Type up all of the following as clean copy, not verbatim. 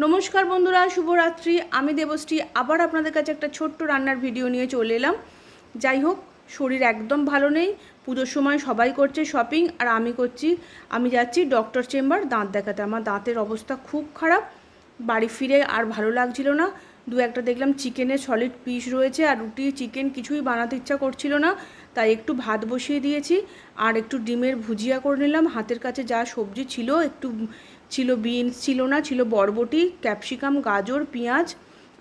নমস্কার বন্ধুরা, শুভরাত্রি। আমি দেবশ্রী আবার আপনাদের কাছে একটা ছোট্ট রান্নার ভিডিও নিয়ে চলে এলাম। যাই হোক, শরীর একদম ভালো নেই। পুজোর সময় সবাই করছে শপিং, আর আমি যাচ্ছি ডক্টর চেম্বার দাঁত দেখাতে। আমার দাঁতের অবস্থা খুব খারাপ। বাড়ি ফিরে আর ভালো লাগছিল না। দু একটা দেখলাম চিকেনের সলিড পিস রয়েছে, আর রুটি চিকেন কিছুই বানাতে ইচ্ছা করছিল না। তাই একটু ভাত বসিয়ে দিয়েছি, আর একটু ডিমের ভুজিয়া করে নিলাম। হাতের কাছে যা সবজি ছিল, ছিল বিনস, ছিল বরবটি, ক্যাপসিকাম, গাজর, পেঁয়াজ,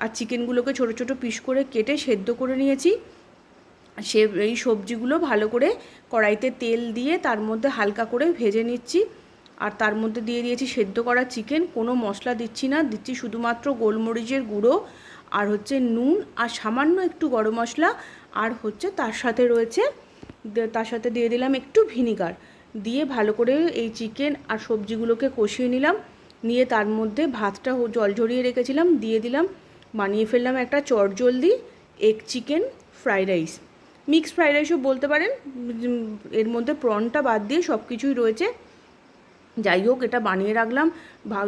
আর চিকেনগুলোকে ছোট ছোট পিস করে কেটে সেদ্ধ করে নিয়েছি। এই সবজিগুলো ভালো করে কড়াইতে তেল দিয়ে তার মধ্যে হালকা করে ভেজে নিচ্ছি, আর তার মধ্যে দিয়ে দিয়েছি সেদ্ধ করা চিকেন। কোনো মশলা দিচ্ছি না, দিচ্ছি শুধুমাত্র গোলমরিচের গুঁড়ো, আর হচ্ছে নুন, আর সামান্য একটু গরম মশলা, আর হচ্ছে তার সাথে দিয়ে দিলাম একটু ভিনিগার। দিয়ে ভালো করে এই চিকেন আর সবজিগুলোকে কষিয়ে নিলাম। নিয়ে তার মধ্যে ভাতটা জল ঝরিয়ে রেখেছিলাম দিয়ে দিলাম। বানিয়ে ফেললাম একটা চটজলদি egg chicken fried rice, mixed fried রাইসও বলতে পারেন। এর মধ্যে প্রনটা বাদ দিয়ে সব কিছুই রয়েছে। যাই হোক, এটা বানিয়ে রাখলাম।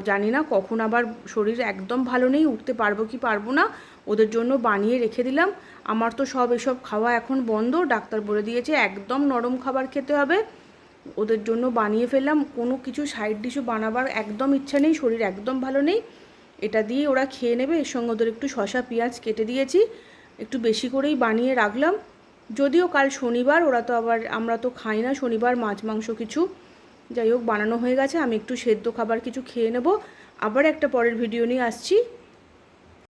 জানি না কখন আবার শরীর একদম ভালো নেই, উঠতে পারবো কি পারবো না, ওদের জন্য বানিয়ে রেখে দিলাম। আমার তো এসব খাওয়া এখন বন্ধ, ডাক্তার বলে দিয়েছে একদম নরম খাবার খেতে হবে। ওদের জন্য বানিয়ে ফেললাম। কোনো কিছু সাইড ডিশও বানাবার একদম ইচ্ছা নেই, শরীর একদম ভালো নেই। এটা দিয়ে ওরা খেয়ে নেবে। এর সঙ্গে ওদের একটু শসা পেঁয়াজ কেটে দিয়েছি, একটু বেশি করেই বানিয়ে রাখলাম। যদিও কাল শনিবার, আমরা তো খাই না শনিবার মাছ মাংস কিছু। যাই হোক, বানানো হয়ে গেছে। আমি একটু সেদ্ধ খাবার কিছু খেয়ে নেব। আবার একটা পরের ভিডিও নিয়ে আসছি।